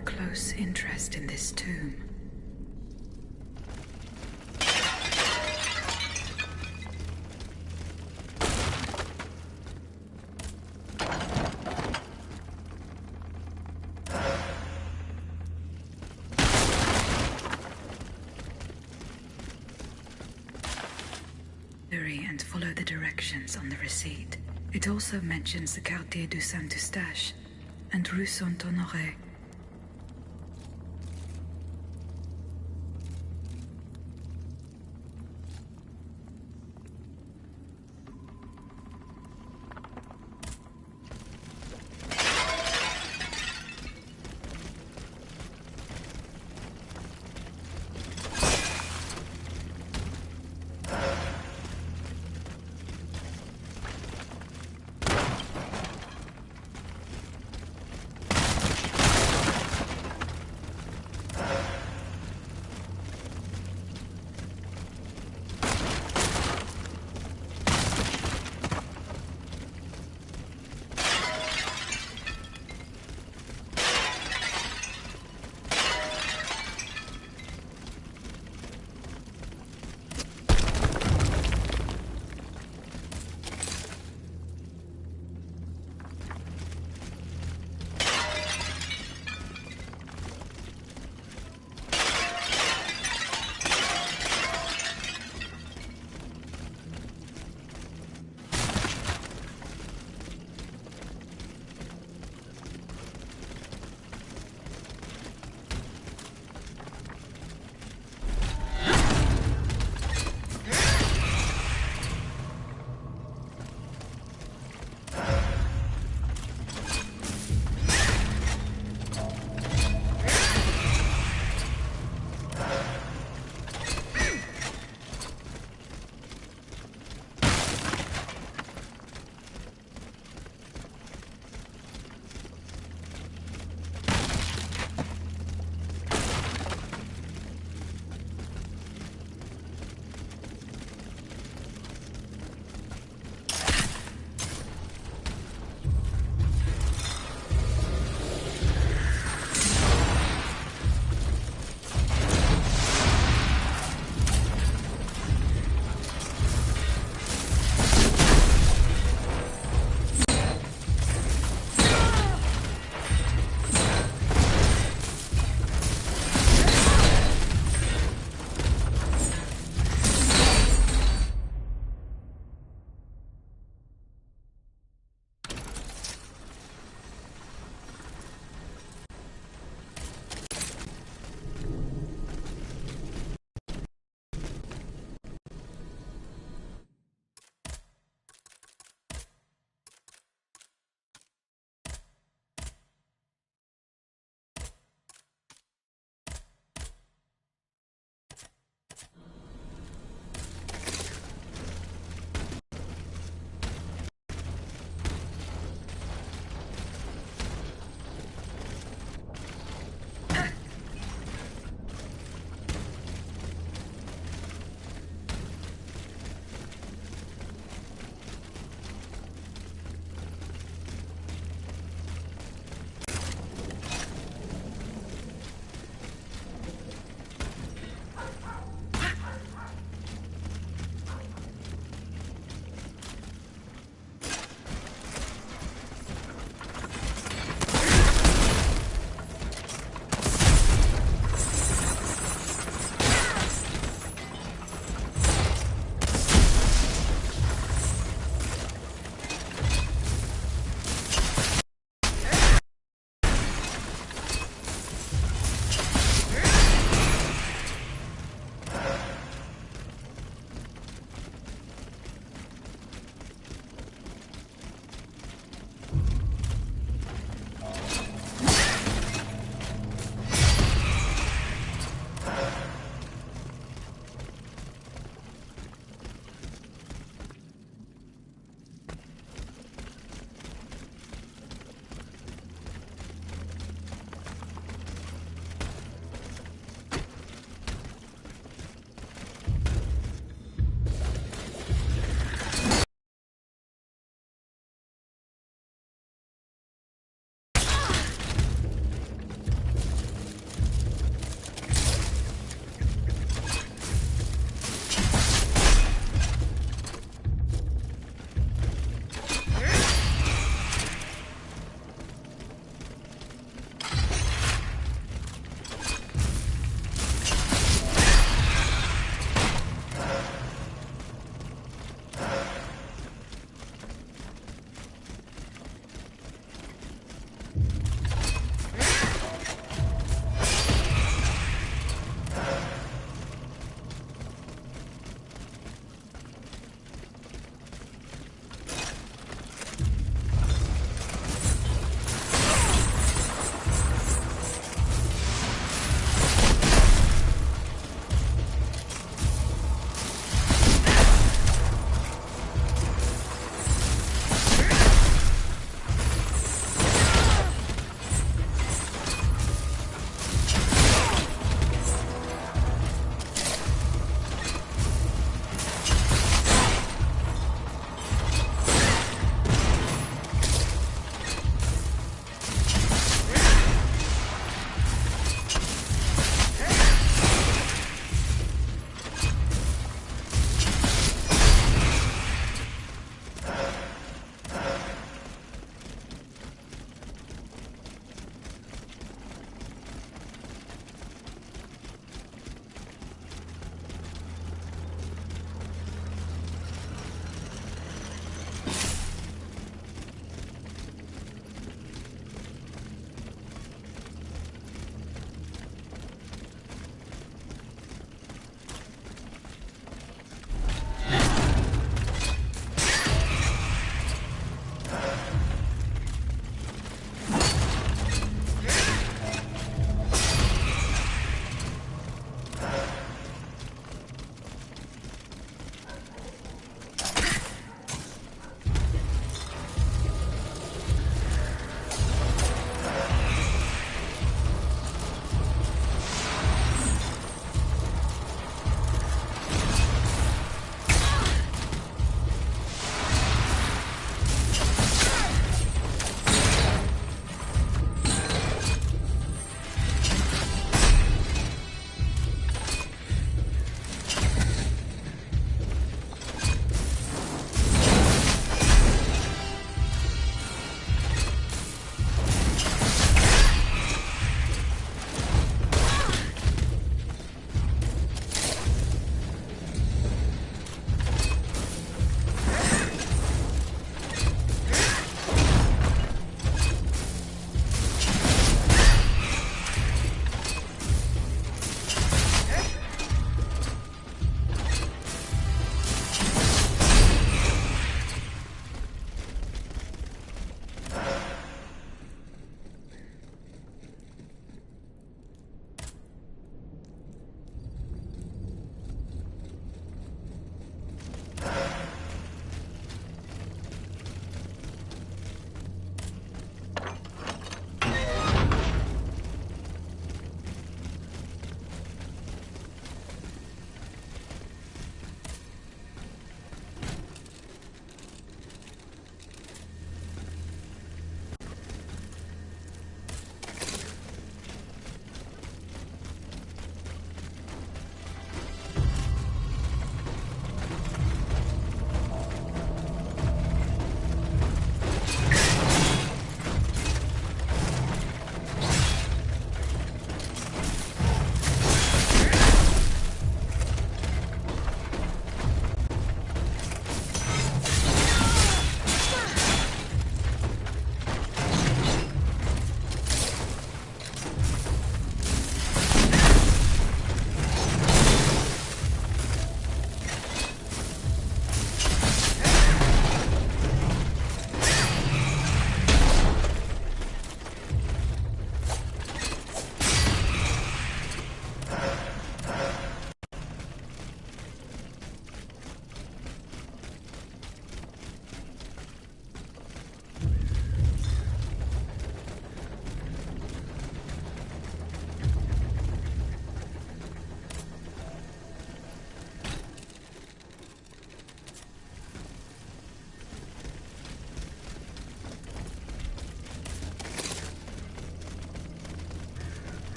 a close interest in this tomb. And follow the directions on the receipt. It also mentions the Quartier du Saint-Eustache and Rue Saint-Honoré.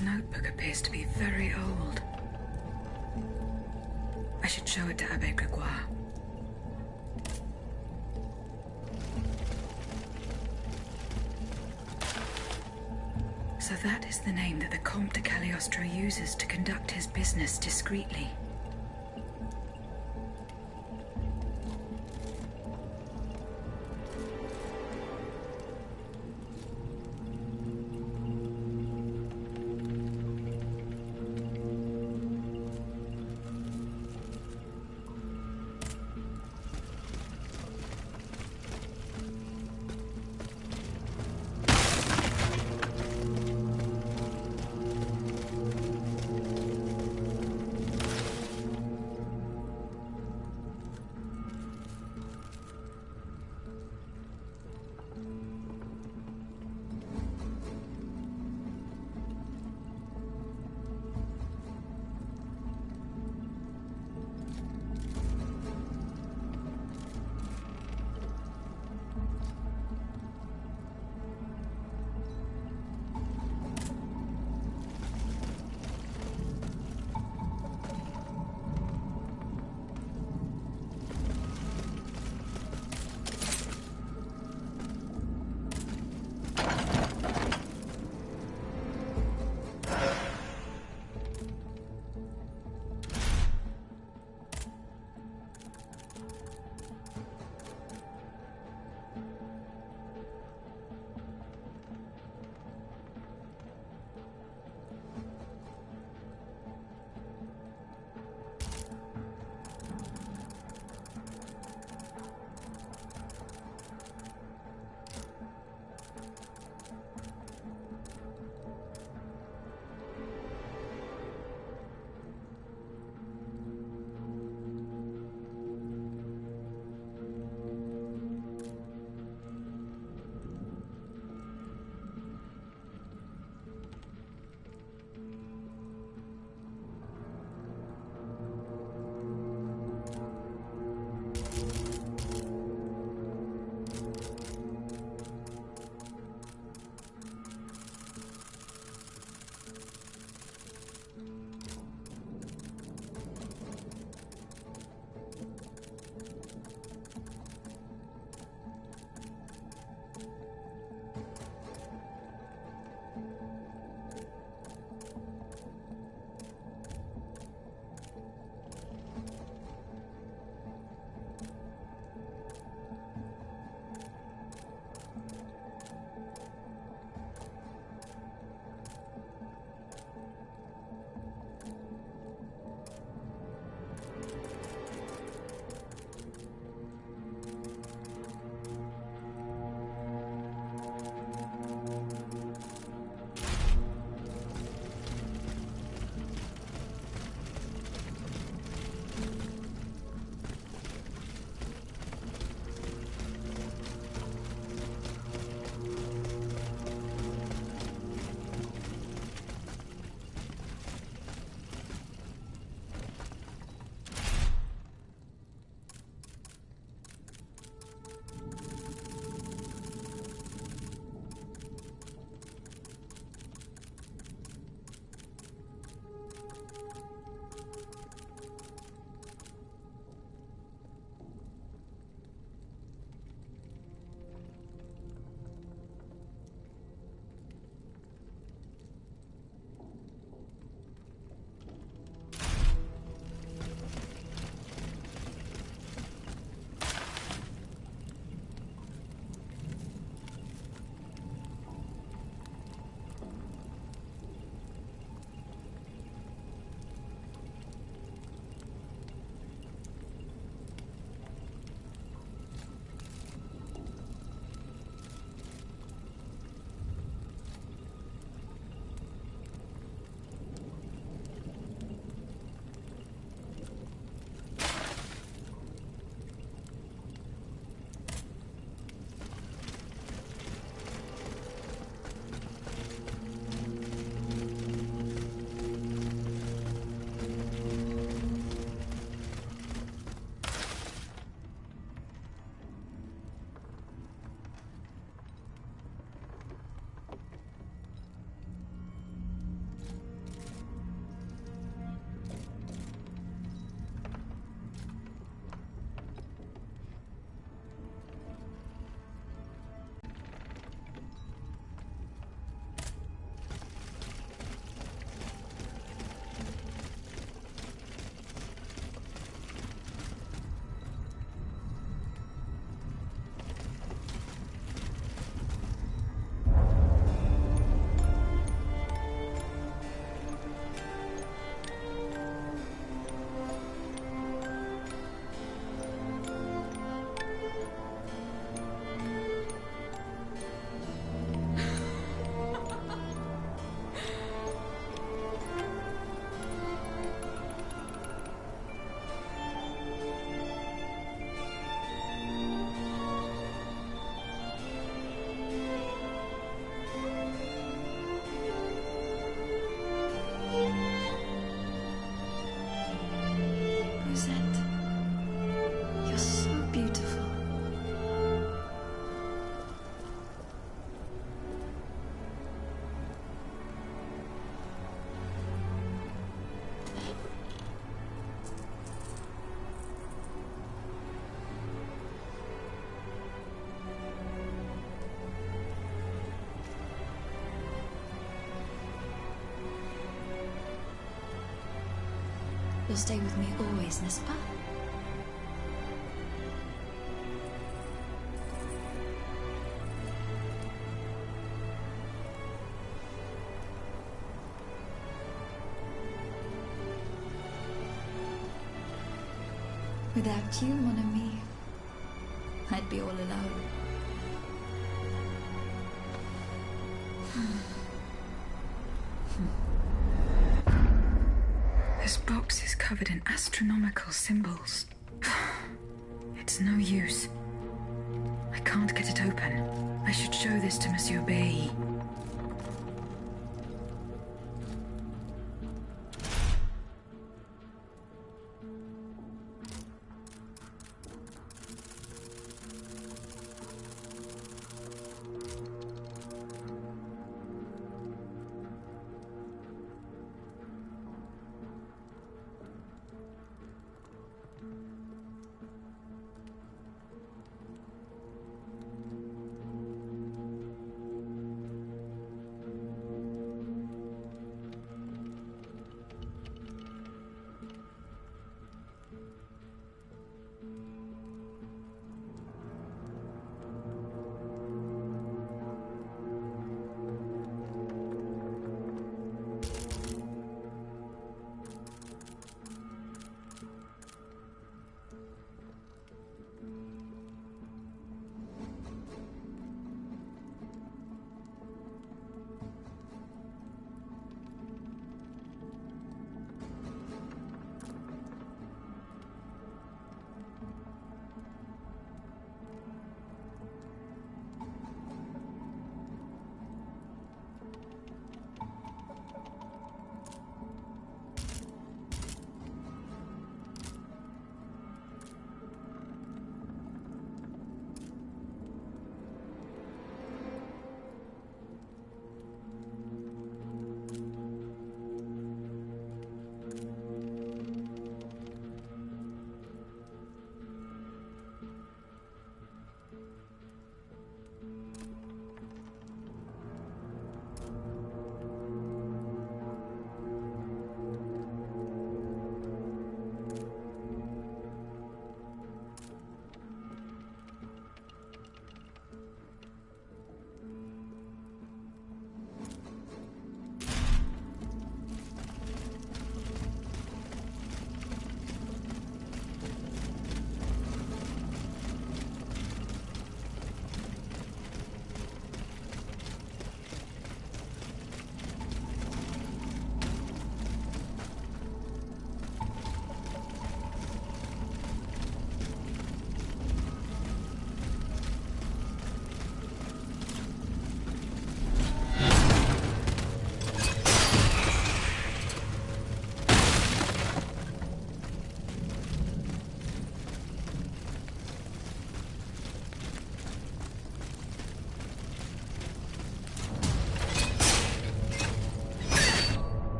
This notebook appears to be very old. I should show it to Abbe Gregoire. So that is the name that the Comte de Cagliostro uses to conduct his business discreetly. You'll stay with me always, n'est-ce pas? Without you, mon ami, I'd be all alone. This box is covered in astronomical symbols. It's no use. I can't get it open. I should show this to Monsieur Bay.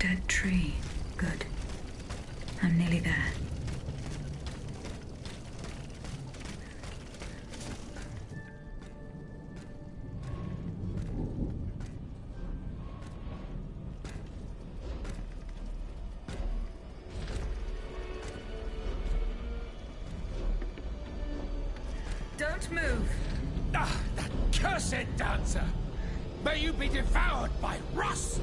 dead tree. Good. I'm nearly there. Don't move! Ah, that cursed dancer! May you be devoured by rust!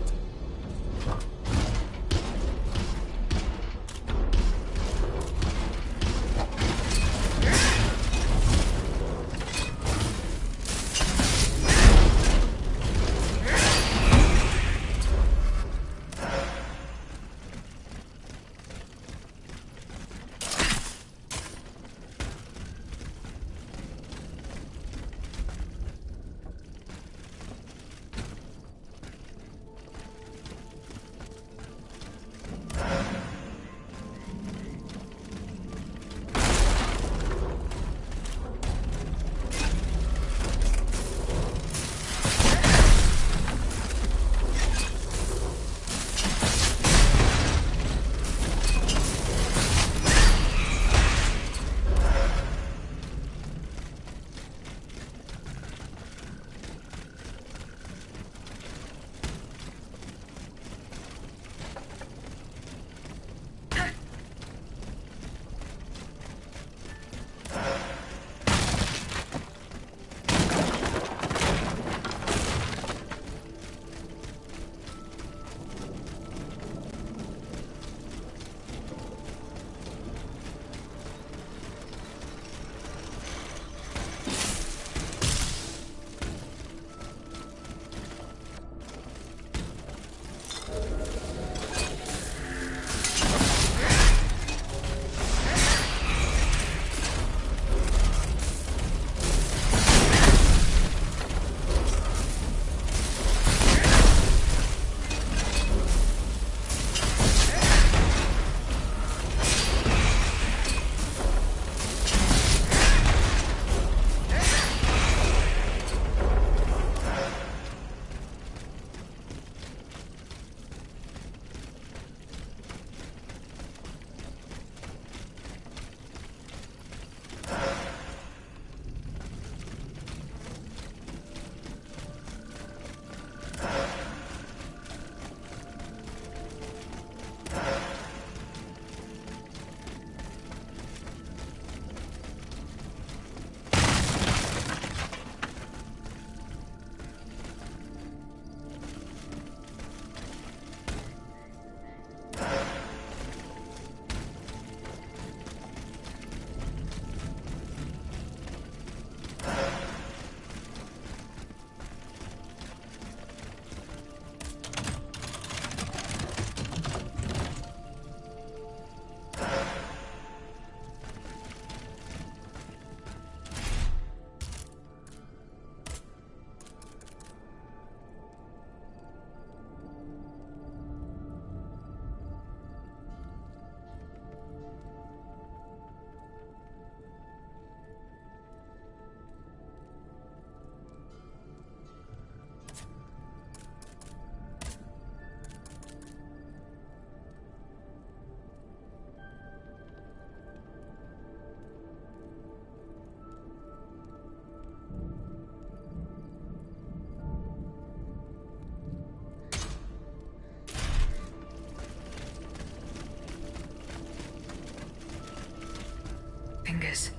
Fingers.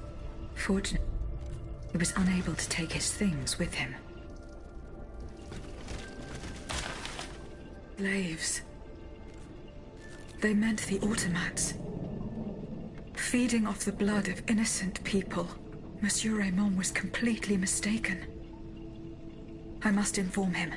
Fortunate. He was unable to take his things with him. Slaves. They meant the automats. Feeding off the blood of innocent people. Monsieur Raymond was completely mistaken. I must inform him.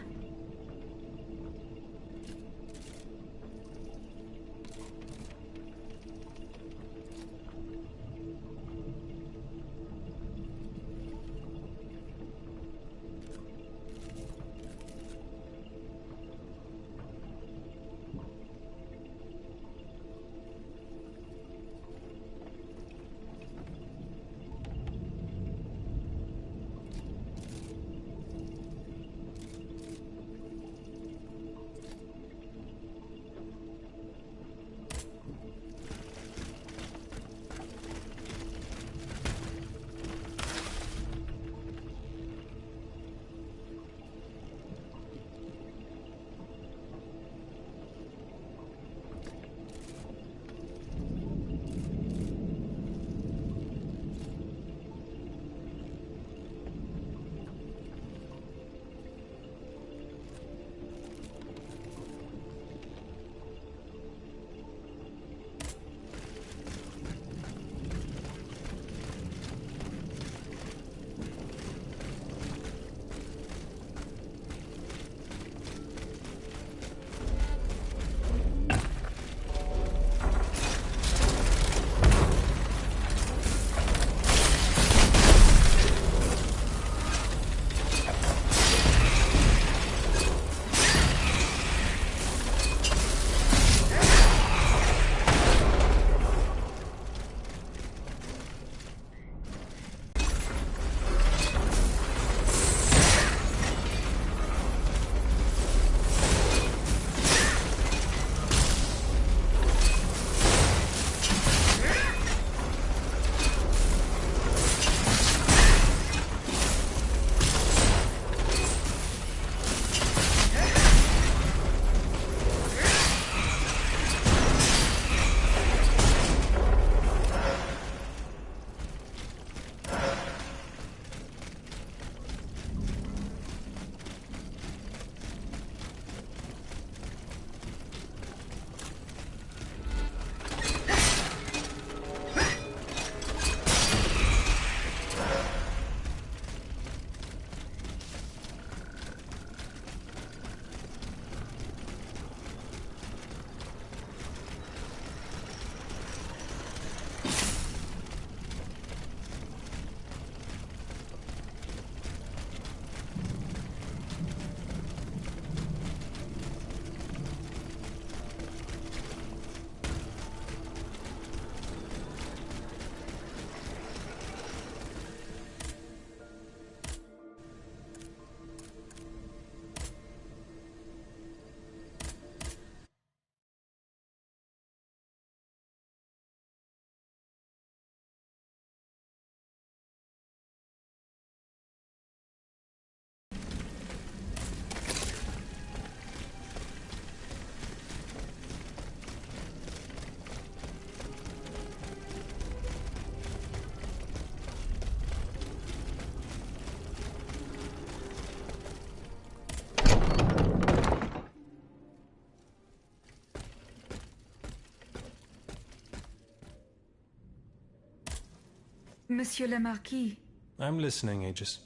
Monsieur le Marquis, I'm listening, Aegis.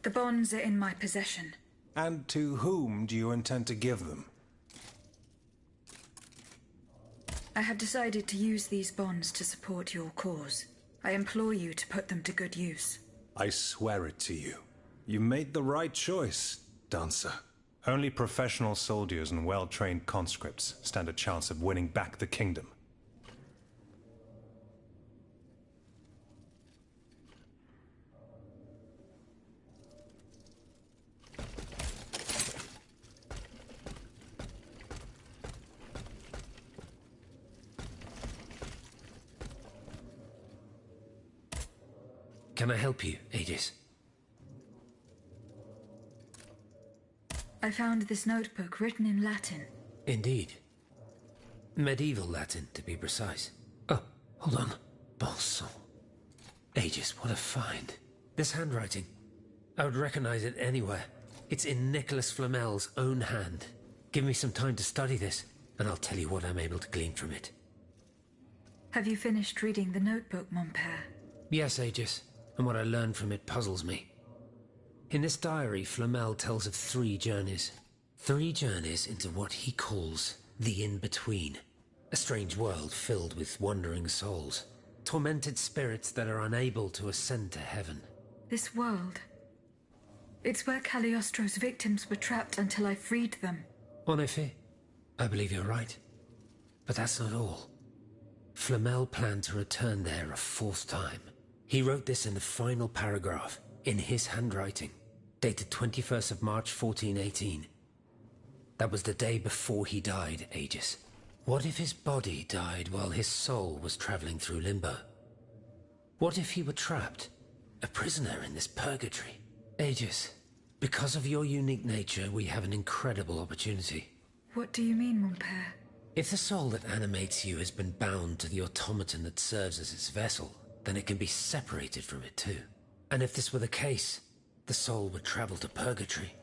the bonds are in my possession. And to whom do you intend to give them? I have decided to use these bonds to support your cause. I implore you to put them to good use. I swear it to you. You made the right choice, Dancer. Only professional soldiers and well-trained conscripts stand a chance of winning back the kingdom. Can I help you, Aegis? I found this notebook written in Latin. Indeed. Medieval Latin, to be precise. Oh, hold on. Bon sang. Aegis, what a find. This handwriting. I would recognize it anywhere. It's in Nicholas Flamel's own hand. Give me some time to study this, and I'll tell you what I'm able to glean from it. Have you finished reading the notebook, mon père? Yes, Aegis, and what I learned from it puzzles me. In this diary, Flamel tells of 3 journeys. 3 journeys into what he calls the in-between. A strange world filled with wandering souls. Tormented spirits that are unable to ascend to heaven. This world. It's where Cagliostro's victims were trapped until I freed them. En effet, I believe you're right. But that's not all. Flamel planned to return there a 4th time. He wrote this in the final paragraph, in his handwriting, dated 21st of March 1418. That was the day before he died, Aegis. What if his body died while his soul was traveling through limbo? What if he were trapped, a prisoner in this purgatory? Aegis, because of your unique nature, we have an incredible opportunity. What do you mean, mon père? If the soul that animates you has been bound to the automaton that serves as its vessel, then it can be separated from it too. And if this were the case, the soul would travel to purgatory,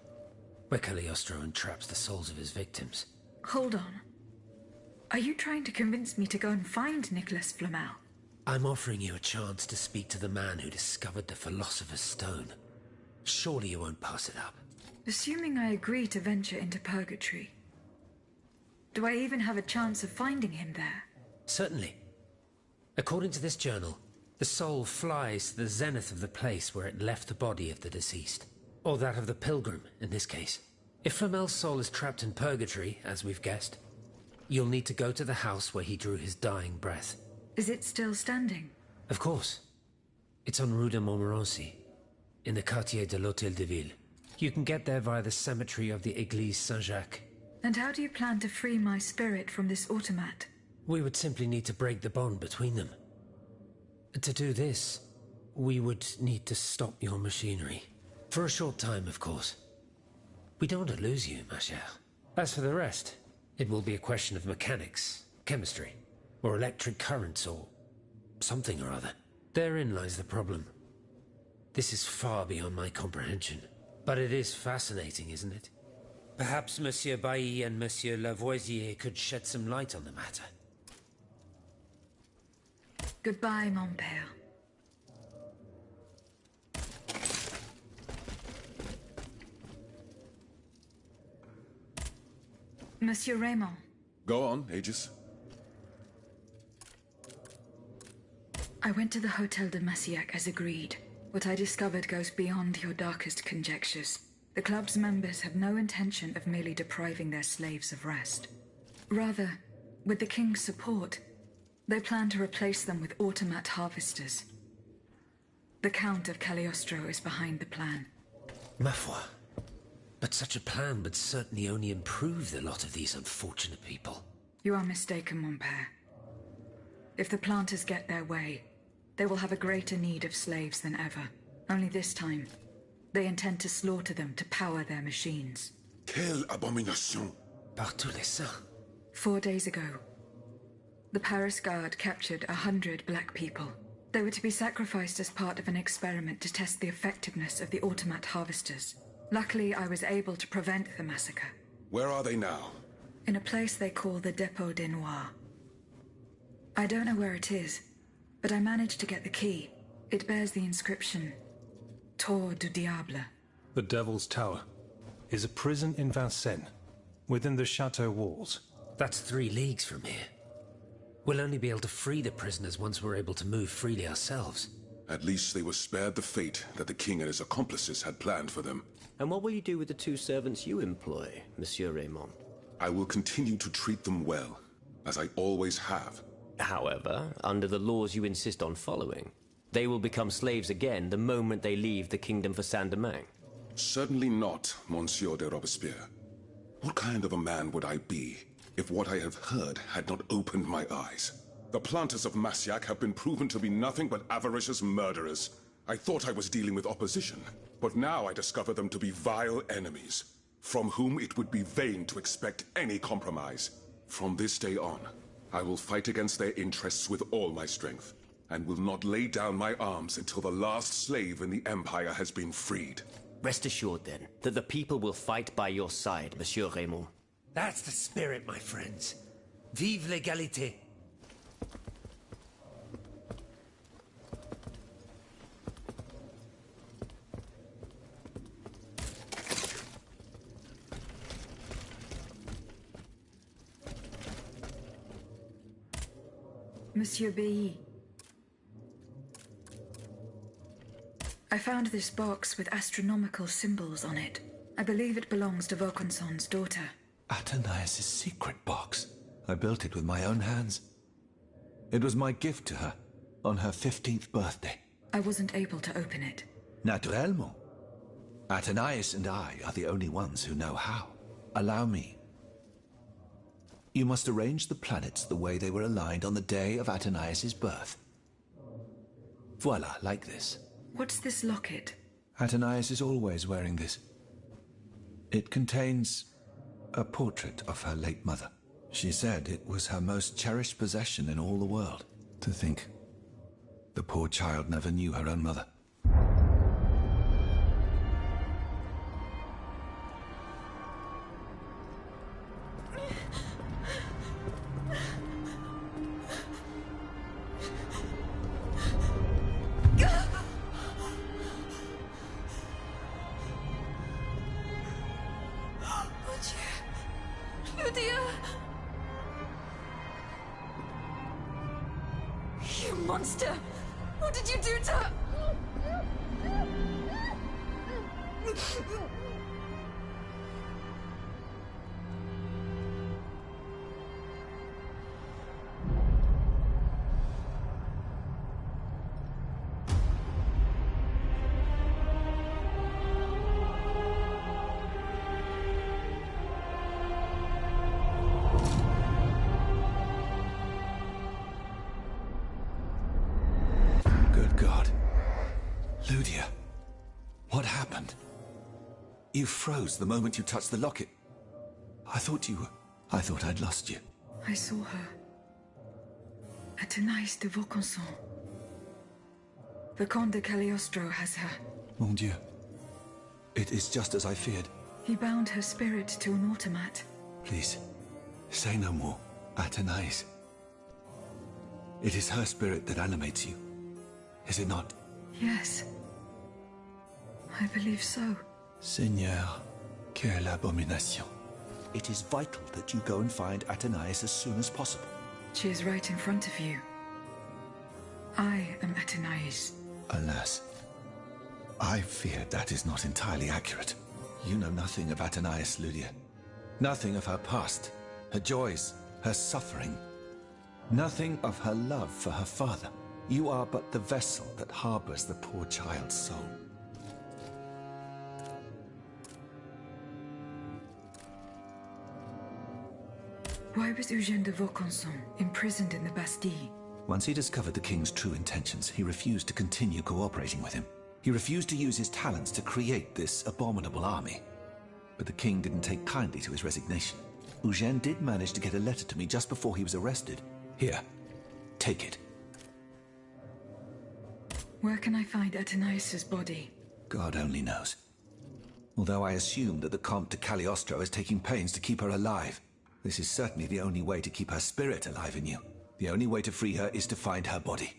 where Cagliostro entraps the souls of his victims. Hold on. Are you trying to convince me to go and find Nicholas Flamel? I'm offering you a chance to speak to the man who discovered the Philosopher's Stone. Surely you won't pass it up. Assuming I agree to venture into purgatory, do I even have a chance of finding him there? Certainly. According to this journal, the soul flies to the zenith of the place where it left the body of the deceased. Or that of the pilgrim, in this case. If Flamel's soul is trapped in purgatory, as we've guessed, you'll need to go to the house where he drew his dying breath. Is it still standing? Of course. It's on Rue de Montmorency, in the quartier de l'Hôtel de Ville. You can get there via the cemetery of the Église Saint-Jacques. And how do you plan to free my spirit from this automat? We would simply need to break the bond between them. To do this, we would need to stop your machinery. For a short time, of course. We don't want to lose you, ma chère. As for the rest, it will be a question of mechanics, chemistry, or electric currents, or something or other. Therein lies the problem. This is far beyond my comprehension. But it is fascinating, isn't it? Perhaps Monsieur Bailly and Monsieur Lavoisier could shed some light on the matter. Goodbye, mon père. Monsieur Raymond. Go on, Aegis. I went to the Hotel de Massiac as agreed. What I discovered goes beyond your darkest conjectures. The club's members have no intention of merely depriving their slaves of rest. Rather, with the king's support, they plan to replace them with automat harvesters. The Count of Cagliostro is behind the plan. Ma foi. But such a plan would certainly only improve the lot of these unfortunate people. You are mistaken, mon père. If the planters get their way, they will have a greater need of slaves than ever. Only this time, they intend to slaughter them to power their machines. Quelle abomination! Par tous les saints. 4 days ago, the Paris Guard captured 100 black people. They were to be sacrificed as part of an experiment to test the effectiveness of the automat harvesters. Luckily, I was able to prevent the massacre. Where are they now? In a place they call the Dépôt des Noirs. I don't know where it is, but I managed to get the key. It bears the inscription, Tour du Diable. The Devil's Tower is a prison in Vincennes, within the chateau walls. That's 3 leagues from here. We'll only be able to free the prisoners once we're able to move freely ourselves. At least they were spared the fate that the king and his accomplices had planned for them. And what will you do with the 2 servants you employ, Monsieur Raymond? I will continue to treat them well, as I always have. However, under the laws you insist on following, they will become slaves again the moment they leave the kingdom for Saint-Domingue. Certainly not, Monsieur de Robespierre. What kind of a man would I be if what I have heard had not opened my eyes? The planters of Massiac have been proven to be nothing but avaricious murderers. I thought I was dealing with opposition, but now I discover them to be vile enemies, from whom it would be vain to expect any compromise. From this day on, I will fight against their interests with all my strength, and will not lay down my arms until the last slave in the Empire has been freed. Rest assured, then, that the people will fight by your side, Monsieur Raymond. That's the spirit, my friends. Vive l'égalité! Monsieur Bailly. I found this box with astronomical symbols on it. I believe it belongs to Vaucanson's daughter. Athénaïs' secret box. I built it with my own hands. It was my gift to her on her 15th birthday. I wasn't able to open it. Naturellement. Athénaïs and I are the only ones who know how. Allow me. You must arrange the planets the way they were aligned on the day of Athénaïs' birth. Voila, like this. What's this locket? Athénaïs is always wearing this. It contains a portrait of her late mother. She said it was her most cherished possession in all the world. To think, the poor child never knew her own mother. You monster! What did you do to her? Lydia, what happened? You froze the moment you touched the locket. I thought I'd lost you. I saw her. Athénaïs de Vaucanson. The Comte de Cagliostro has her. Mon Dieu. It is just as I feared. He bound her spirit to an automat. Please, say no more. Athénaïs. It is her spirit that animates you. Is it not? Yes. I believe so. Seigneur, quelle abomination. It is vital that you go and find Athénaïs as soon as possible. She is right in front of you. I am Athénaïs. Alas, I fear that is not entirely accurate. You know nothing of Athénaïs, Lydia. Nothing of her past, her joys, her suffering. Nothing of her love for her father. You are but the vessel that harbors the poor child's soul. Why was Eugène de Vaucanson imprisoned in the Bastille? Once he discovered the king's true intentions, he refused to continue cooperating with him. He refused to use his talents to create this abominable army. But the king didn't take kindly to his resignation. Eugène did manage to get a letter to me just before he was arrested. Here, take it. Where can I find Athénaïs' body? God only knows. Although I assume that the Comte de Cagliostro is taking pains to keep her alive. This is certainly the only way to keep her spirit alive in you. The only way to free her is to find her body.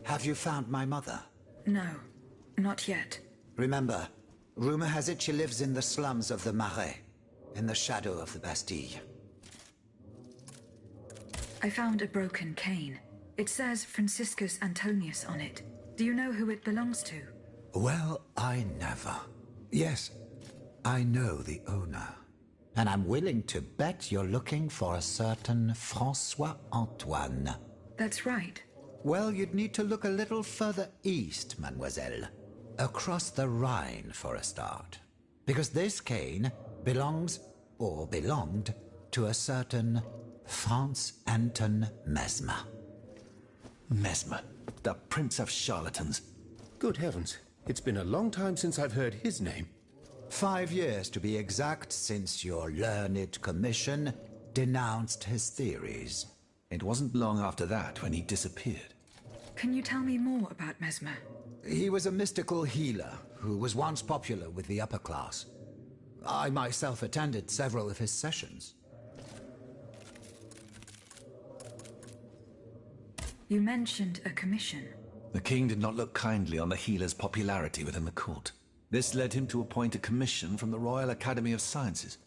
Have you found my mother? No, not yet. Remember, rumor has it she lives in the slums of the Marais, in the shadow of the Bastille. I found a broken cane. It says Franciscus Antonius on it. Do you know who it belongs to? Well, I never. Yes, I know the owner. And I'm willing to bet you're looking for a certain François Antoine. That's right. Well, you'd need to look a little further east, mademoiselle. Across the Rhine, for a start. Because this cane belongs, or belonged, to a certain Franz Anton Mesmer. Mesmer, the prince of charlatans. Good heavens, it's been a long time since I've heard his name. 5 years, to be exact, since your learned commission denounced his theories. It wasn't long after that when he disappeared. Can you tell me more about Mesmer? He was a mystical healer who was once popular with the upper class. I myself attended several of his sessions. You mentioned a commission. The king did not look kindly on the healer's popularity within the court. This led him to appoint a commission from the Royal Academy of Sciences.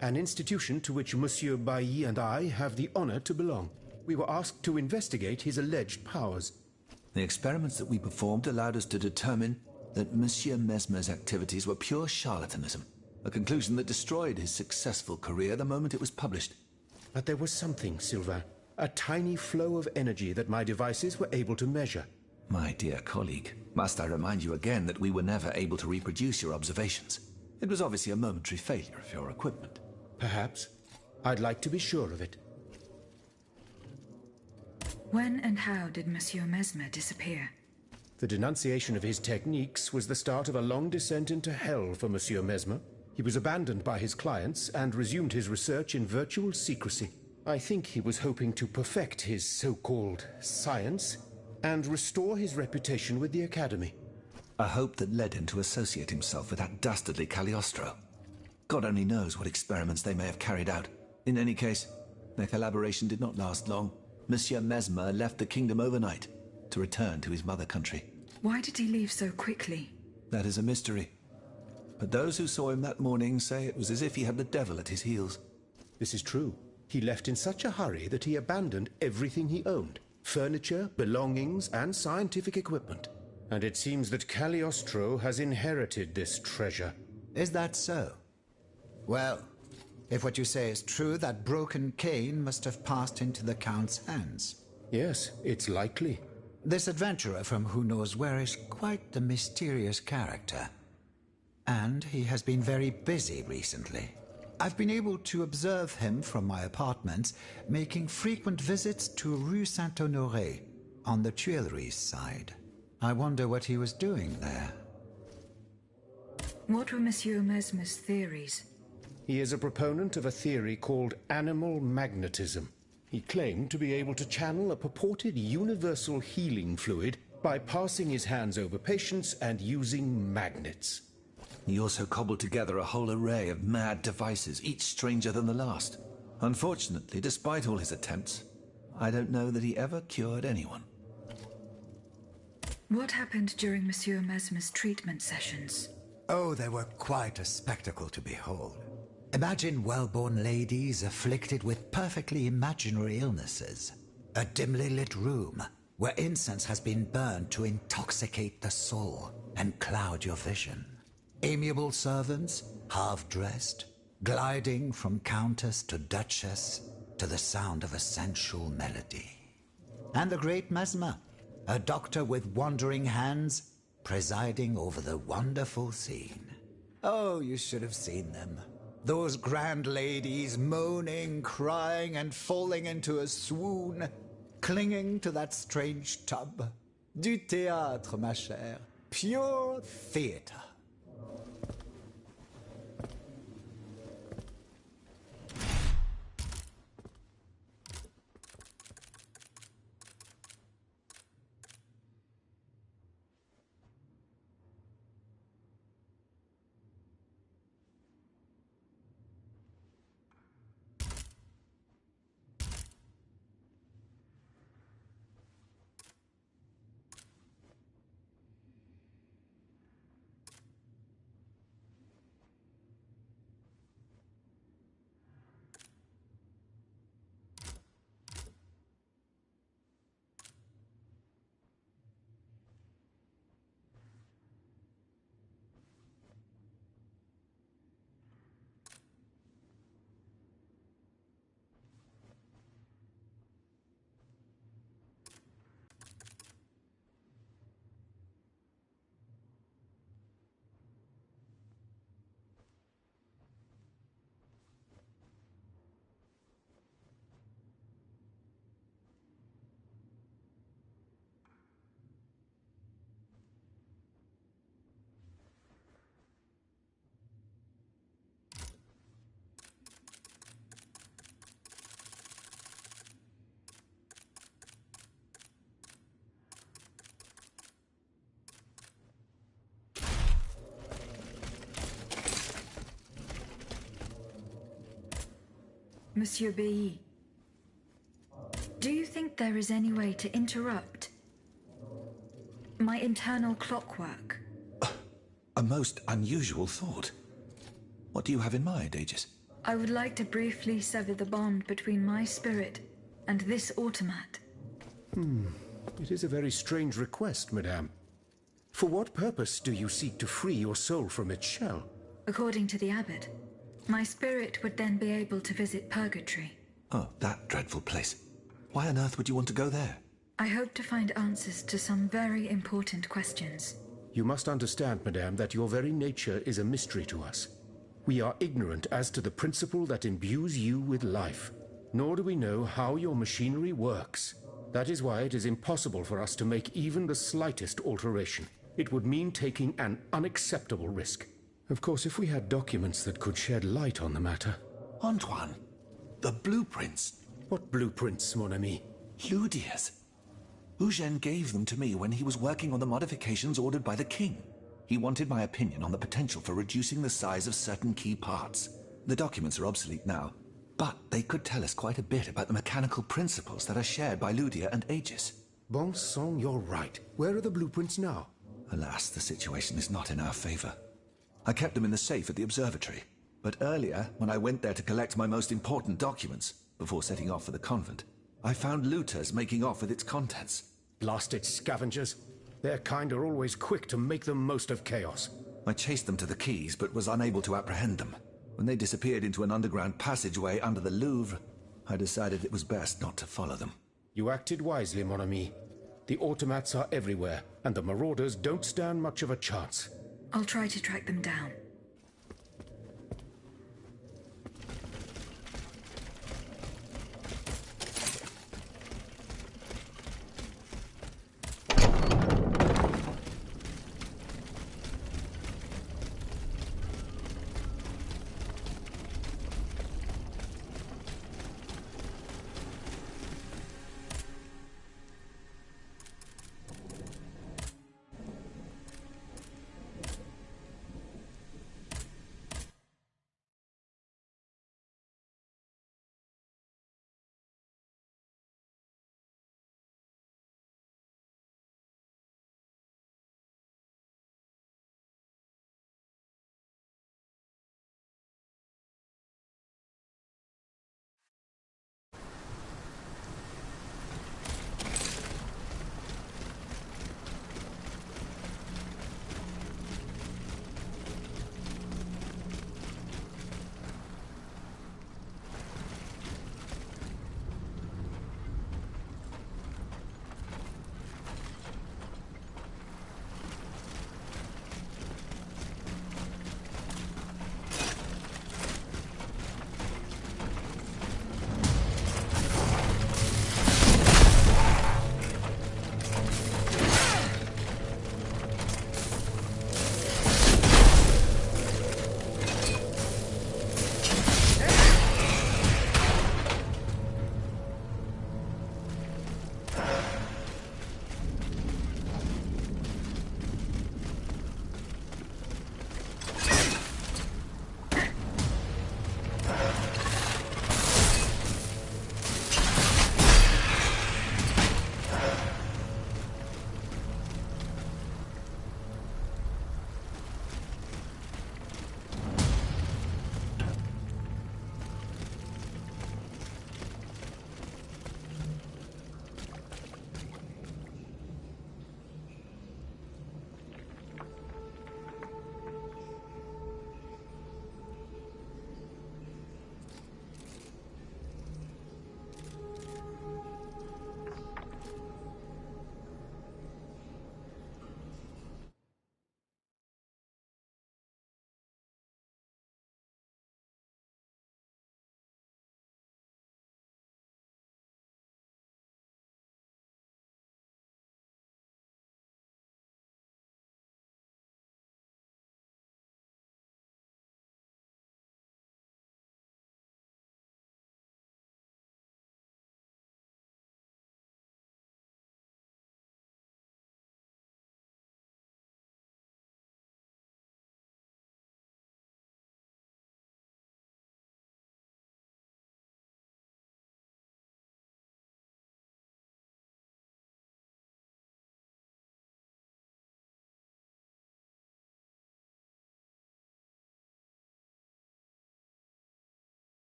An institution to which Monsieur Bailly and I have the honor to belong. We were asked to investigate his alleged powers. The experiments that we performed allowed us to determine that Monsieur Mesmer's activities were pure charlatanism, a conclusion that destroyed his successful career the moment it was published. But there was something, Sylvain, a tiny flow of energy that my devices were able to measure. My dear colleague, must I remind you again that we were never able to reproduce your observations? It was obviously a momentary failure of your equipment. Perhaps. I'd like to be sure of it. When and how did Monsieur Mesmer disappear? The denunciation of his techniques was the start of a long descent into hell for Monsieur Mesmer. He was abandoned by his clients and resumed his research in virtual secrecy. I think he was hoping to perfect his so-called science and restore his reputation with the Academy. A hope that led him to associate himself with that dastardly Cagliostro. God only knows what experiments they may have carried out. In any case, their collaboration did not last long. Monsieur Mesmer left the kingdom overnight to return to his mother country. Why did he leave so quickly? That is a mystery. But those who saw him that morning say it was as if he had the devil at his heels. This is true. He left in such a hurry that he abandoned everything he owned. Furniture, belongings, and scientific equipment. And it seems that Cagliostro has inherited this treasure. Is that so? Well, if what you say is true, that broken cane must have passed into the Count's hands. Yes, it's likely. This adventurer from who knows where is quite the mysterious character. And he has been very busy recently. I've been able to observe him from my apartments, making frequent visits to Rue Saint-Honoré, on the Tuileries side. I wonder what he was doing there. What were Monsieur Mesmer's theories? He is a proponent of a theory called animal magnetism. He claimed to be able to channel a purported universal healing fluid by passing his hands over patients and using magnets. He also cobbled together a whole array of mad devices, each stranger than the last. Unfortunately, despite all his attempts, I don't know that he ever cured anyone. What happened during Monsieur Mesmer's treatment sessions? Oh, they were quite a spectacle to behold. Imagine well-born ladies afflicted with perfectly imaginary illnesses. A dimly lit room where incense has been burned to intoxicate the soul and cloud your vision. Amiable servants, half-dressed, gliding from countess to duchess to the sound of a sensual melody. And the great Mesmer, a doctor with wandering hands, presiding over the wonderful scene. Oh, you should have seen them. Those grand ladies moaning, crying, and falling into a swoon, clinging to that strange tub. Du théâtre, ma chère. Pure theater. Monsieur B. Do you think there is any way to interrupt my internal clockwork? A most unusual thought. What do you have in mind, Aegis? I would like to briefly sever the bond between my spirit and this automat. It is a very strange request, madame. For what purpose do you seek to free your soul from its shell? According to the abbot, my spirit would then be able to visit purgatory. Oh, that dreadful place. Why on earth would you want to go there? I hope to find answers to some very important questions. You must understand, madame, that your very nature is a mystery to us. We are ignorant as to the principle that imbues you with life, nor do we know how your machinery works. That is why it is impossible for us to make even the slightest alteration. It would mean taking an unacceptable risk. Of course, if we had documents that could shed light on the matter... Antoine, the blueprints. What blueprints, mon ami? Ludia's. Eugène gave them to me when he was working on the modifications ordered by the king. He wanted my opinion on the potential for reducing the size of certain key parts. The documents are obsolete now, but they could tell us quite a bit about the mechanical principles that are shared by Ludia and Aegis. Bon sang, you're right. Where are the blueprints now? Alas, the situation is not in our favor. I kept them in the safe at the observatory, but earlier, when I went there to collect my most important documents, before setting off for the convent, I found looters making off with its contents. Blasted scavengers. Their kind are always quick to make the most of chaos. I chased them to the quays, but was unable to apprehend them. When they disappeared into an underground passageway under the Louvre, I decided it was best not to follow them. You acted wisely, mon ami. The automats are everywhere, and the marauders don't stand much of a chance. I'll try to track them down.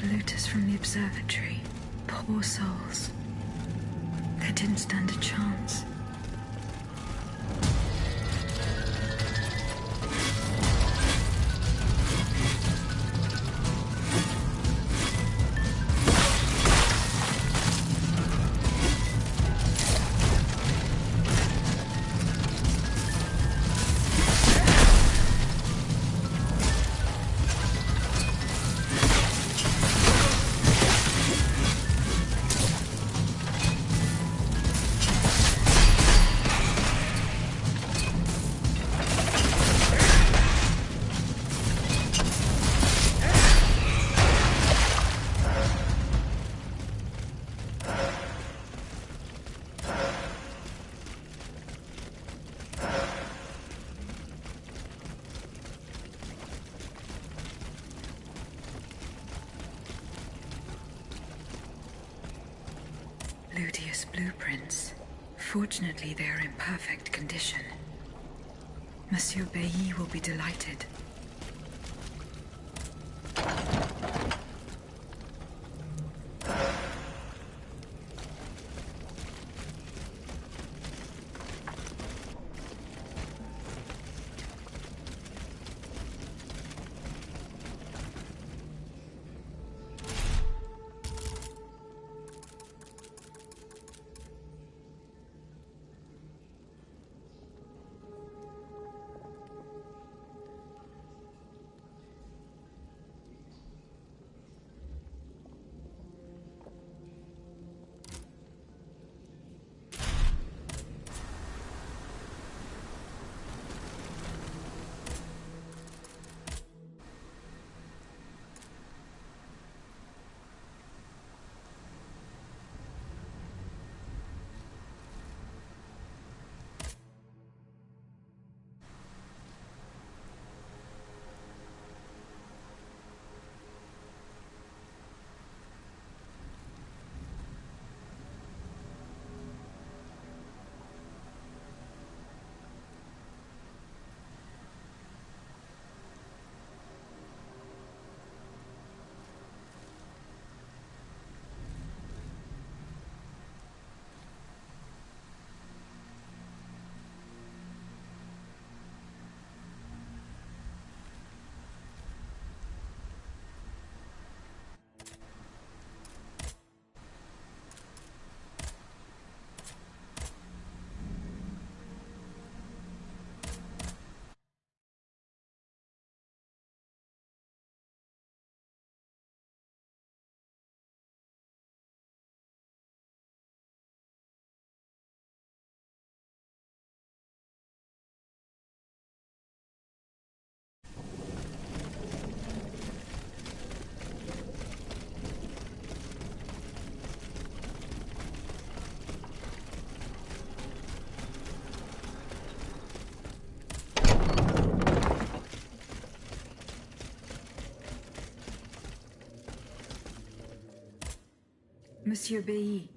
Looters from the observatory. Poor souls. They didn't stand a chance. Ludius blueprints. Fortunately, they are in perfect condition. Monsieur Bailly will be delighted. Monsieur Bailly,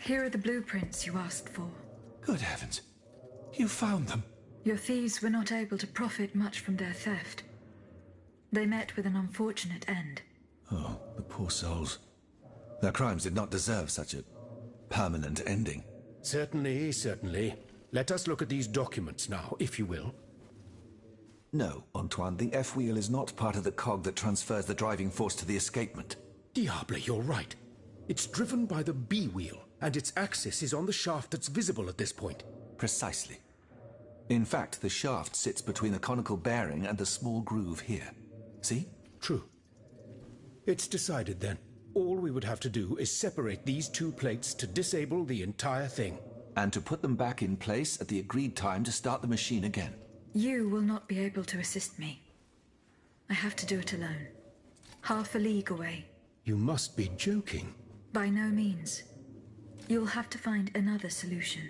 here are the blueprints you asked for. Good heavens. You found them. Your thieves were not able to profit much from their theft. They met with an unfortunate end. Oh, the poor souls. Their crimes did not deserve such a permanent ending. Certainly, certainly. Let us look at these documents now, if you will. No, Antoine, the F-wheel is not part of the cog that transfers the driving force to the escapement. Diable, you're right. It's driven by the B-wheel, and its axis is on the shaft that's visible at this point. Precisely. In fact, the shaft sits between the conical bearing and the small groove here. See? True. It's decided then. All we would have to do is separate these two plates to disable the entire thing. And to put them back in place at the agreed time to start the machine again. You will not be able to assist me. I have to do it alone. Half a league away. You must be joking. By no means. You'll have to find another solution.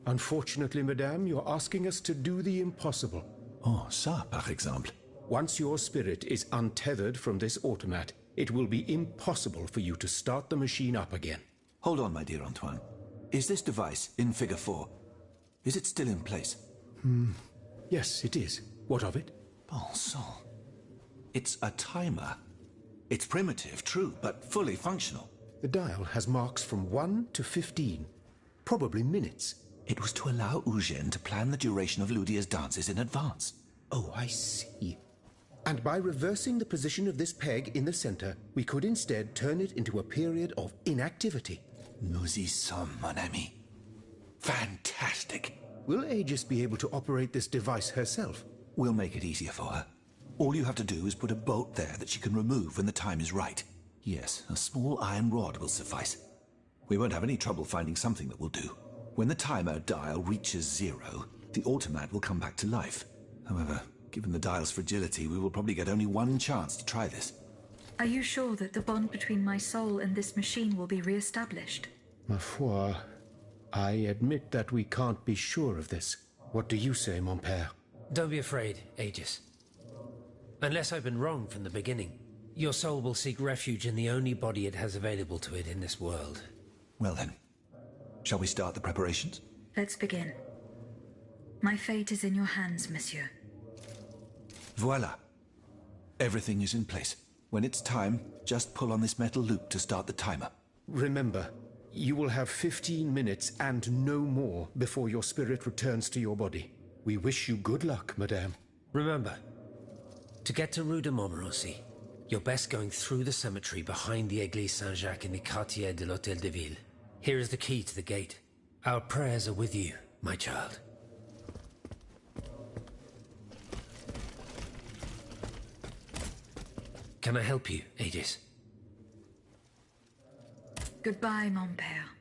Unfortunately, madame, you're asking us to do the impossible. Oh, ça, par exemple. Once your spirit is untethered from this automat, it will be impossible for you to start the machine up again. Hold on, my dear Antoine. Is this device, in Figure 4, is it still in place? Yes, it is. What of it? Bon sang. It's a timer. It's primitive, true, but fully functional. The dial has marks from 1 to 15. Probably minutes. It was to allow Eugène to plan the duration of Ludia's dances in advance. Oh, I see. And by reversing the position of this peg in the center, we could instead turn it into a period of inactivity. Nous y sommes, mon ami. Fantastic. Will Aegis be able to operate this device herself? We'll make it easier for her. All you have to do is put a bolt there that she can remove when the time is right. Yes, a small iron rod will suffice. We won't have any trouble finding something that will do. When the timer dial reaches 0, the automat will come back to life. However, given the dial's fragility, we will probably get only one chance to try this. Are you sure that the bond between my soul and this machine will be re-established? Ma foi, I admit that we can't be sure of this. What do you say, mon père? Don't be afraid, Aegis. Unless I've been wrong from the beginning, your soul will seek refuge in the only body it has available to it in this world. Well then, shall we start the preparations? Let's begin. My fate is in your hands, monsieur. Voila. Everything is in place. When it's time, just pull on this metal loop to start the timer. Remember, you will have 15 minutes and no more before your spirit returns to your body. We wish you good luck, madame. Remember, to get to Rue de Montmorency, you're best going through the cemetery behind the Église Saint-Jacques in the Quartier de l'Hôtel de Ville. Here is the key to the gate. Our prayers are with you, my child. Can I help you, Aegis? Goodbye, mon père.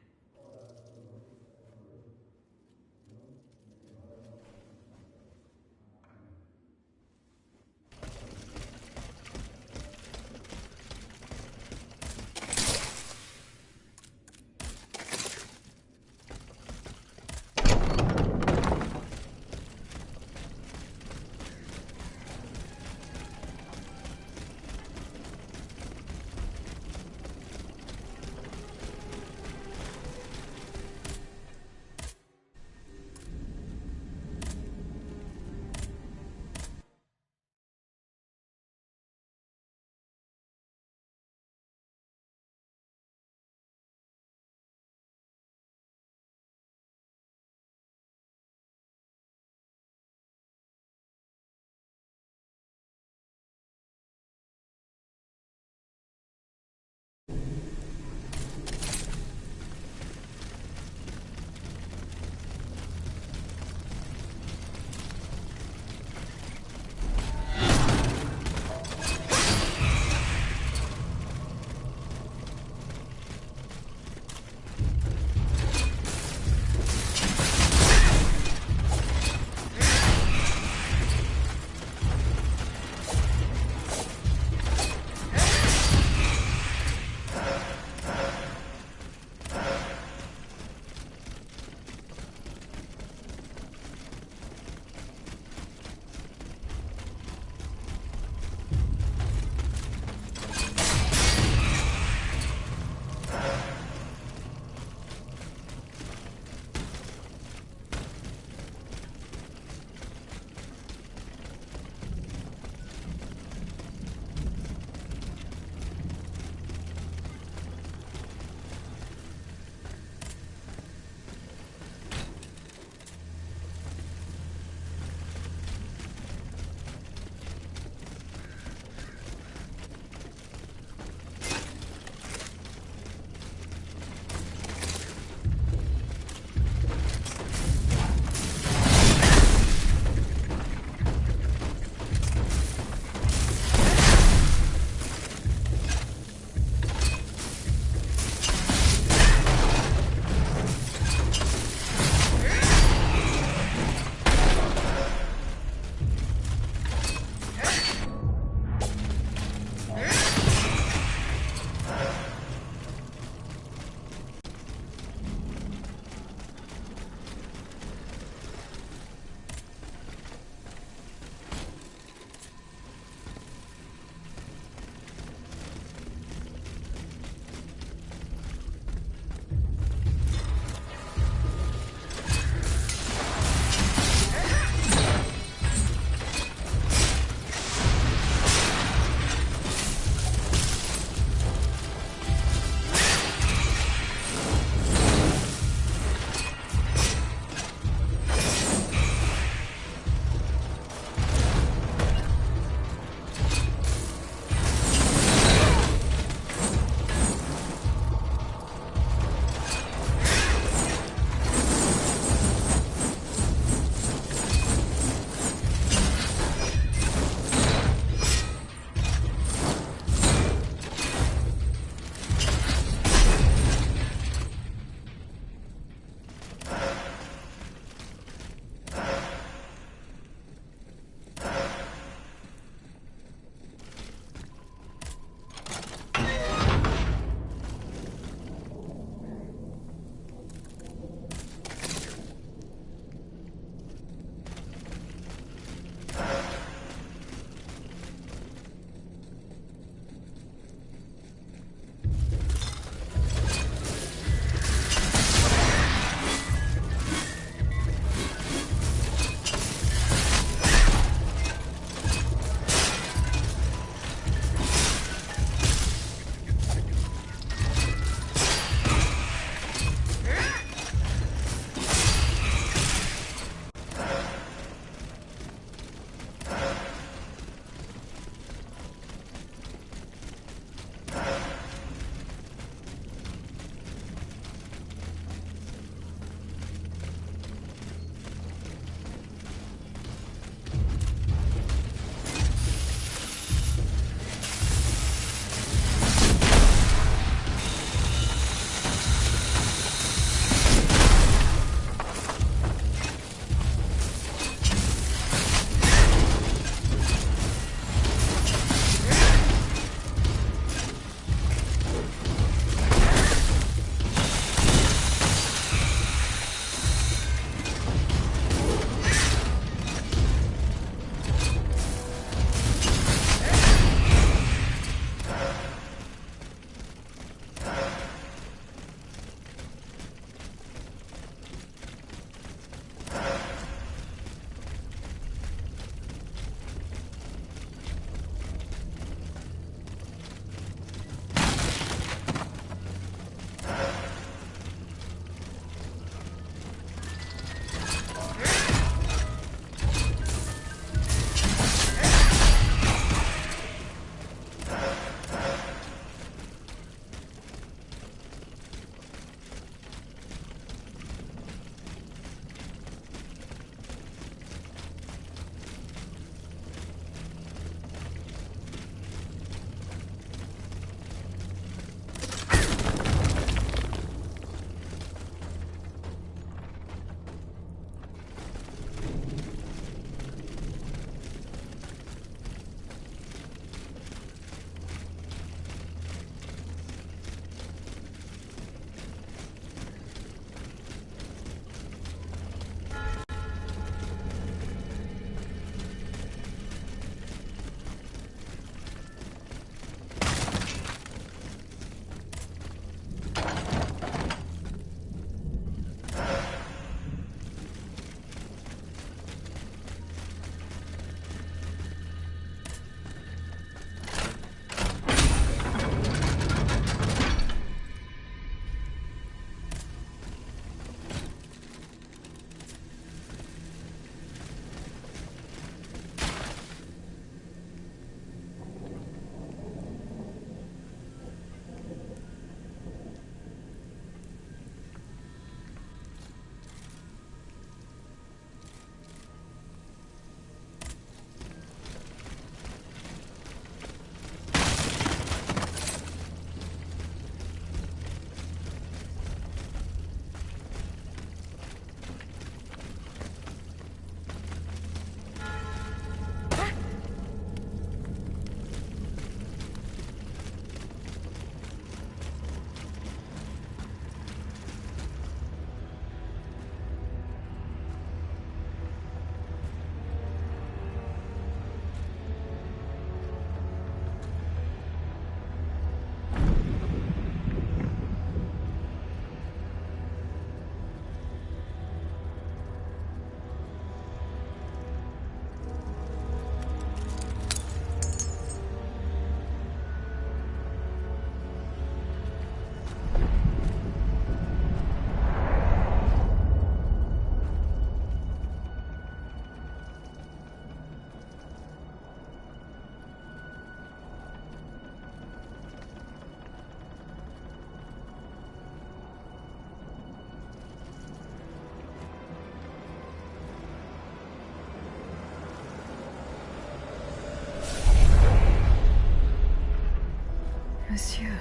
Monsieur.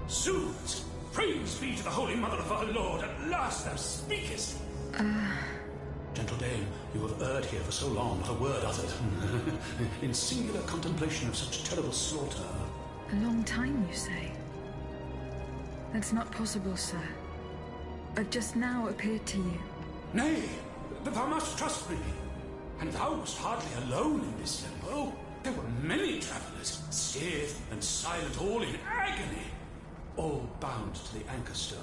Zoons! Praise be to the Holy Mother of our Lord, at last thou speakest! Gentle dame, you have erred here for so long, not a word uttered. In singular contemplation of such terrible slaughter. A long time, you say? That's not possible, sir. I've just now appeared to you. Nay, but thou must trust me. And thou wast hardly alone in this limbo. There were many travelers, stiff and silent, all in agony. All bound to the anchor stone.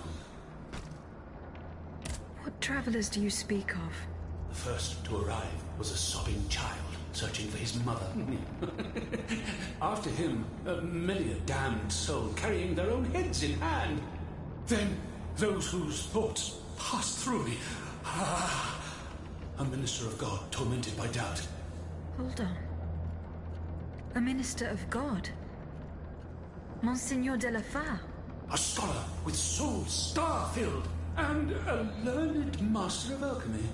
What travelers do you speak of? The first to arrive was a sobbing child, searching for his mother. After him, many a damned soul carrying their own heads in hand. Then, those whose thoughts passed through me. A minister of God, tormented by doubt. Hold on. A minister of God? Monseigneur de la Fare? A scholar with soul star-filled, and a learned master of alchemy.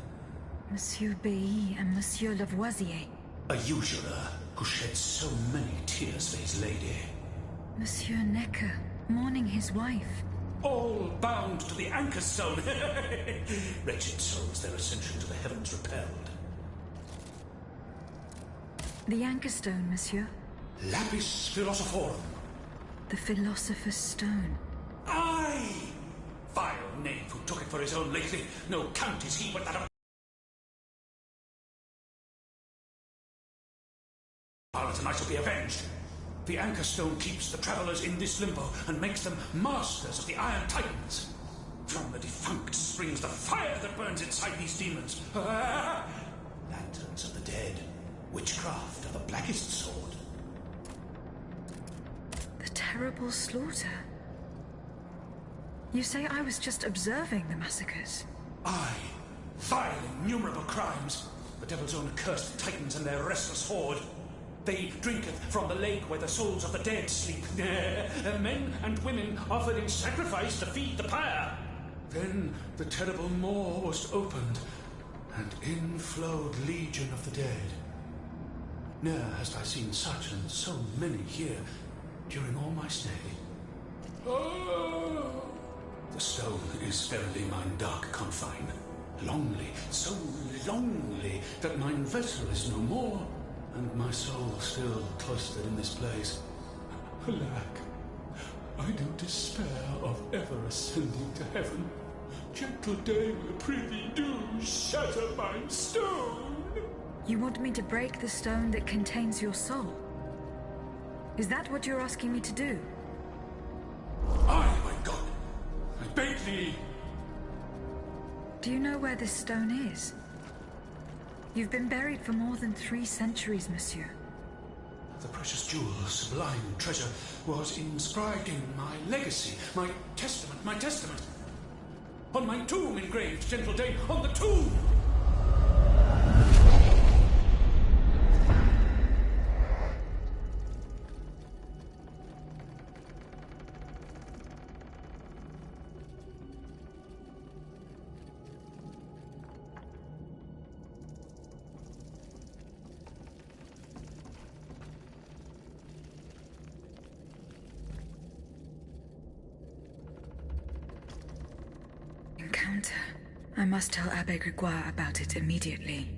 Monsieur Bailly and Monsieur Lavoisier. A usurer who shed so many tears for his lady. Monsieur Necker, mourning his wife. All bound to the anchor stone. Wretched souls, their ascension to the heavens repelled. The anchor stone, monsieur? Lapis philosophorum. The philosopher's stone. Aye! Vile knave who took it for his own lately. No count is he but that of... and I shall be avenged. The anchor stone keeps the travelers in this limbo and makes them masters of the Iron Titans. From the defunct springs the fire that burns inside these demons. Lanterns of the dead. Witchcraft of the blackest sort. The terrible slaughter. You say I was just observing the massacres? Aye. Vile, innumerable crimes. The devil's own accursed titans and their restless horde. They drinketh from the lake where the souls of the dead sleep. Men and women offered in sacrifice to feed the pyre. Then the terrible maw was opened, and in flowed legion of the dead. Ne'er hast I seen such and so many here during all my stay. Oh! The stone is verily mine dark confine. Lonely, so lonely, that mine vessel is no more, and my soul still cloistered in this place. Alack, I do despair of ever ascending to heaven. Gentle dame, prithee do shatter mine stone. You want me to break the stone that contains your soul? Is that what you're asking me to do? Aye, my God! I beg thee! Do you know where this stone is? You've been buried for more than 3 centuries, monsieur. The precious jewel, sublime treasure, was inscribed in my legacy, my testament. On my tomb engraved, gentle dame, on the tomb! Encounter. I must tell Abbe Gregoire about it immediately.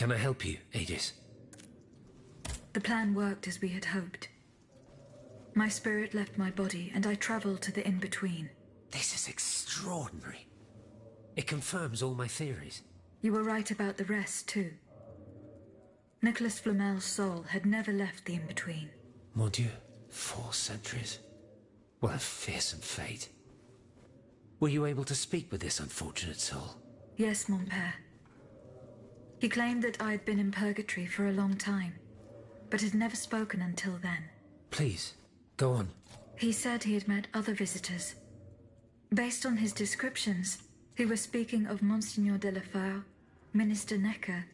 Can I help you, Aegis? The plan worked as we had hoped. My spirit left my body, and I traveled to the in-between. This is extraordinary. It confirms all my theories. You were right about the rest, too. Nicholas Flamel's soul had never left the in-between. Mon Dieu, 4 centuries. What a fearsome fate. Were you able to speak with this unfortunate soul? Yes, mon père. He claimed that I had been in purgatory for a long time, but had never spoken until then. Please, go on. He said he had met other visitors. Based on his descriptions, he was speaking of Monseigneur de la Feur, Minister Necker,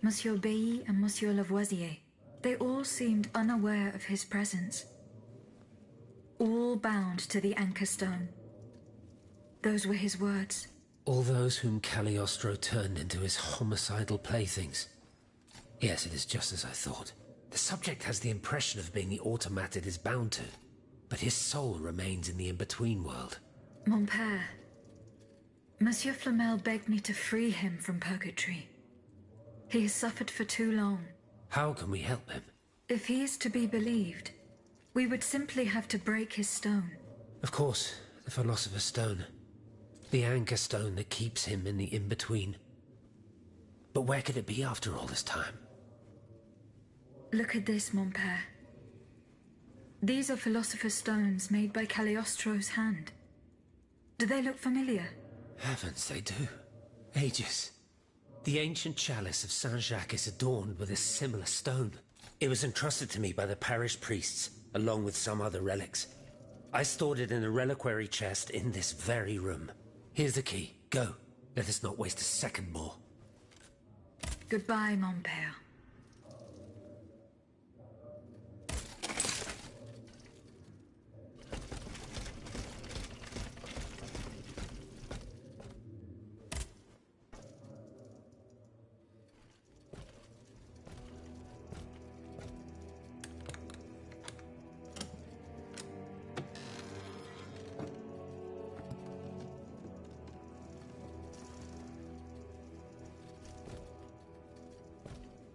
Monsieur Bailly and Monsieur Lavoisier. They all seemed unaware of his presence. All bound to the Anchor Stone. Those were his words. All those whom Cagliostro turned into his homicidal playthings. Yes, it is just as I thought. The subject has the impression of being the automat it is bound to, but his soul remains in the in-between world. Mon père, Monsieur Flamel begged me to free him from purgatory. He has suffered for too long. How can we help him? If he is to be believed, we would simply have to break his stone. Of course, the Philosopher's Stone. The Anchor Stone that keeps him in the in-between. But where could it be after all this time? Look at this, mon père. These are Philosopher's Stones made by Cagliostro's hand. Do they look familiar? Heavens, they do. Aegis. The ancient chalice of Saint-Jacques is adorned with a similar stone. It was entrusted to me by the parish priests, along with some other relics. I stored it in a reliquary chest in this very room. Here's the key. Go. Let us not waste a second more. Goodbye, mon père.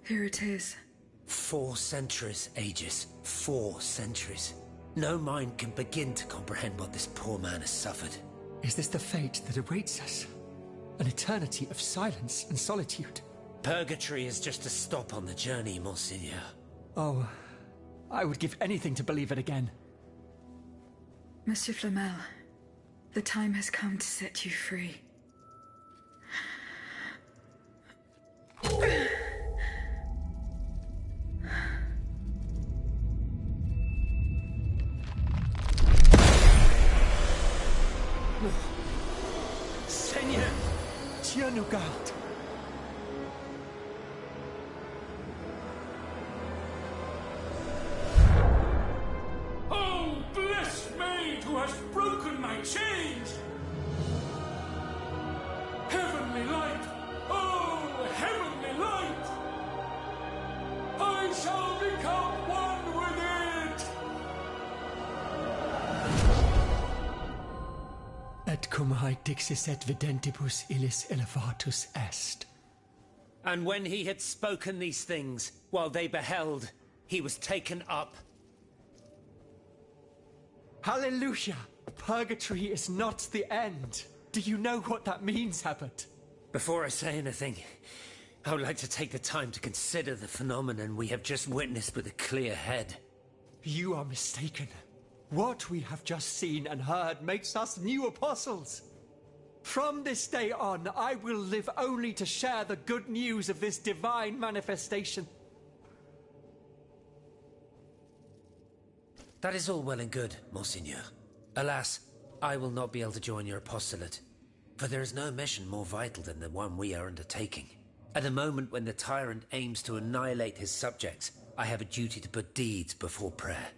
Here it is. 4 centuries, Aegis. 4 centuries. No mind can begin to comprehend what this poor man has suffered. Is this the fate that awaits us? An eternity of silence and solitude? Purgatory is just a stop on the journey, Monseigneur. Oh, I would give anything to believe it again. Monsieur Flamel, the time has come to set you free. Seigneur, Dieu nous garde. Oh, blessed maid who has broken my chains! Heavenly light! Oh, heavenly light! I shall become one with it! Et cum haec dixis et videntibus illis elevatus est. And when he had spoken these things, while they beheld, he was taken up. Hallelujah! Purgatory is not the end. Do you know what that means, Abbot? Before I say anything, I would like to take the time to consider the phenomenon we have just witnessed with a clear head. You are mistaken. What we have just seen and heard makes us new apostles. From this day on, I will live only to share the good news of this divine manifestation. That is all well and good, Monseigneur. Alas, I will not be able to join your apostolate, for there is no mission more vital than the one we are undertaking. At a moment when the tyrant aims to annihilate his subjects, I have a duty to put deeds before prayer.